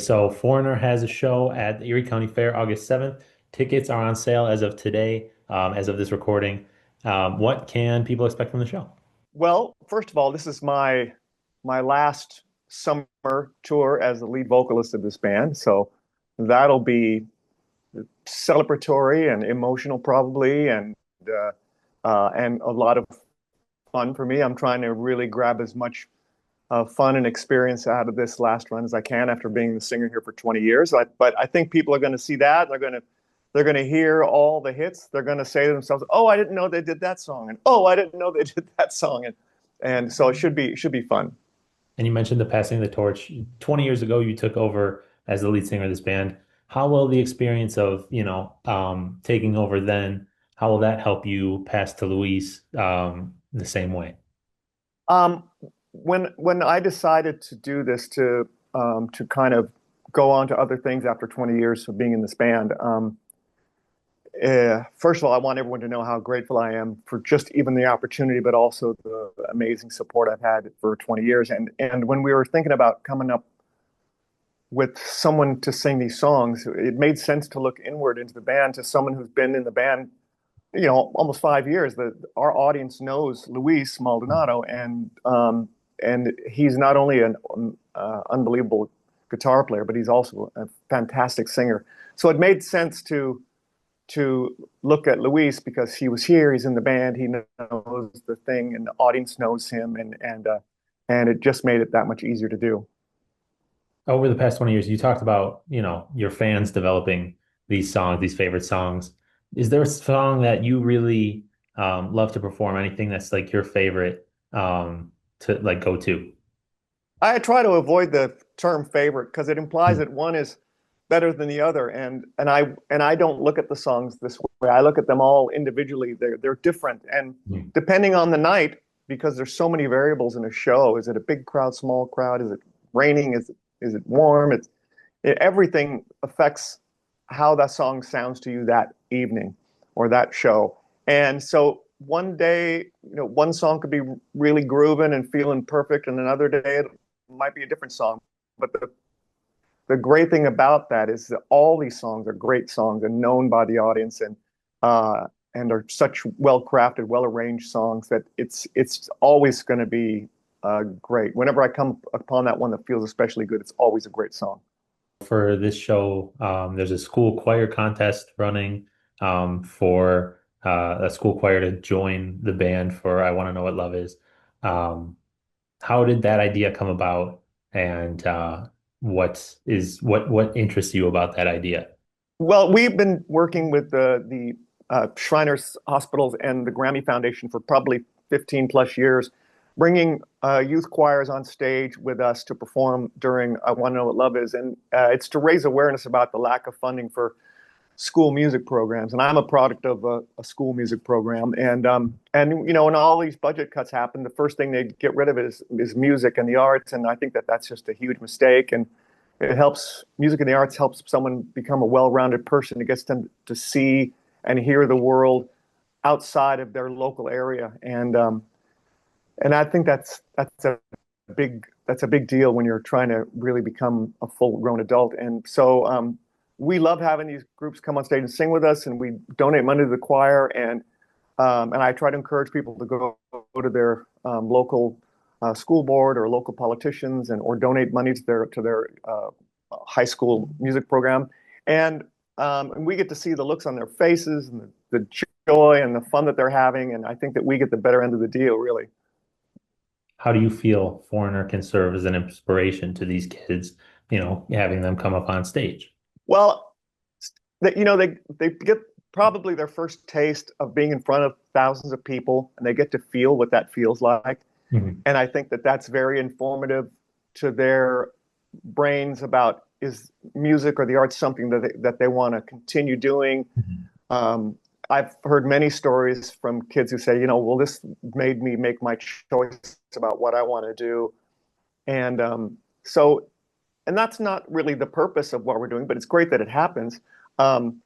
so Foreigner has a show at the Erie County Fair August 7th. Tickets are on sale as of today, as of this recording. What can people expect from the show? Well, first of all, this is my last summer tour as the lead vocalist of this band, so that'll be celebratory and emotional probably, and a lot of fun for me. I'm trying to really grab as much fun and experience out of this last run as I can after being the singer here for 20 years. But I think people are going to see that. They're going to hear all the hits. They're going to say to themselves, "Oh, I didn't know they did that song," and "Oh, I didn't know they did that song," and so it should be fun. And you mentioned the passing of the torch. 20 years ago, you took over as the lead singer of this band. How will the experience of, taking over then, how will that help you pass to Luis, the same way? Um, when I decided to do this to kind of go on to other things after 20 years of being in this band, first of all, I want everyone to know how grateful I am for just even the opportunity, but also the amazing support I've had for 20 years. And when we were thinking about coming up with someone to sing these songs, it made sense to look inward into the band to someone who's been in the band, almost 5 years. That our audience knows Luis Maldonado, and he's not only an unbelievable guitar player, but he's also a fantastic singer. So it made sense to look at Luis because he was here, he's in the band, he knows the thing, and the audience knows him, and it just made it that much easier to do. Over the past 20 years, you talked about, your fans developing these songs, these favorite songs. Is there a song that you really love to perform? Anything that's like your favorite to like go to? I try to avoid the term favorite because it implies that one is better than the other, and I don't look at the songs this way. I look at them all individually. They're different, and Hmm. depending on the night, because there's so many variables in a show. Is it a big crowd, small crowd? Is it raining? Is it warm? Everything affects how that song sounds to you that evening or that show. And so one day, one song could be really grooving and feeling perfect, and another day it might be a different song. But the great thing about that is that all these songs are great songs and known by the audience, and are such well crafted, well arranged songs that it's always going to be great. Whenever I come upon that one that feels especially good, it's always a great song. For this show, there's a school choir contest running for a school choir to join the band for I Want to Know What Love Is. Um, how did that idea come about, and what interests you about that idea? Well, we've been working with the Shriners Hospitals and the Grammy Foundation for probably 15 plus years, bringing youth choirs on stage with us to perform during I Want to Know What Love Is. And it's to raise awareness about the lack of funding for school music programs. And I'm a product of a school music program. And when all these budget cuts happen, the first thing they get rid of is music and the arts. And I think that that's just a huge mistake. And it helps music and the arts helps someone become a well-rounded person. It gets them to see and hear the world outside of their local area. And I think that's a big deal when you're trying to really become a full-grown adult. And so we love having these groups come on stage and sing with us, and we donate money to the choir. And I try to encourage people to go to their local school board or local politicians, or donate money to their high school music program. And we get to see the looks on their faces and the joy and the fun that they're having. And I think that we get the better end of the deal, really. How do you feel Foreigner can serve as an inspiration to these kids, having them come up on stage? Well, they get probably their first taste of being in front of thousands of people, and they get to feel what that feels like. Mhm. And I think that that's very informative to their brains about, is music or the arts something that they want to continue doing. Mhm. Um, I've heard many stories from kids who say, well, this made me make my choice about what I want to do. And so, and that's not really the purpose of what we're doing, but it's great that it happens. Um,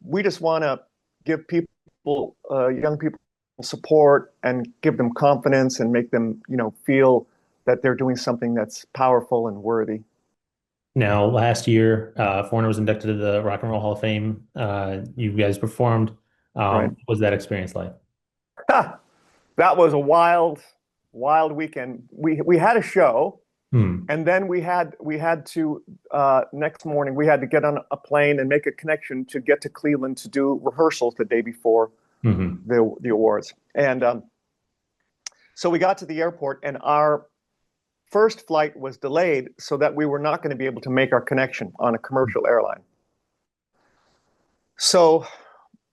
we just want to give people, young people, support and give them confidence and make them, feel that they're doing something that's powerful and worthy. Now, last year, Foreigner was inducted to the Rock and Roll Hall of Fame. You guys performed. Right. What was that experience like? Ha! That was a wild, wild weekend. We had a show, Hmm. and then we had to next morning we had to get on a plane and make a connection to get to Cleveland to do rehearsals the day before Hmm. the awards. And so we got to the airport, and our first flight was delayed so that we were not going to be able to make our connection on a commercial airline. So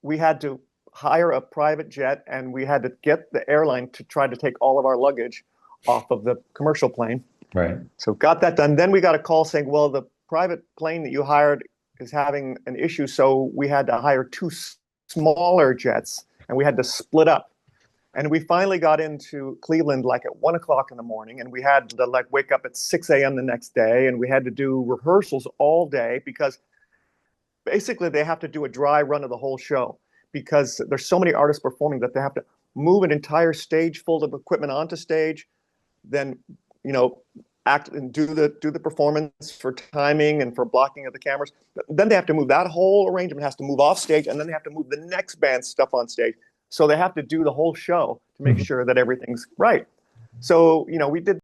we had to hire a private jet, and we had to get the airline to try to take all of our luggage off of the commercial plane. Right. So got that done. Then we got a call saying, well, the private plane that you hired is having an issue. So we had to hire two smaller jets, and we had to split up. And we finally got into Cleveland like at 1 o'clock in the morning, and we had to like wake up at 6 a.m. the next day, and we had to do rehearsals all day because basically they have to do a dry run of the whole show because there's so many artists performing that they have to move an entire stage full of equipment onto stage, then you know act and do the performance for timing and for blocking of the cameras. Then they have to move that whole arrangement has to move off stage, and then they have to move the next band's stuff on stage. So they have to do the whole show to make Mhm. sure that everything's right. So we did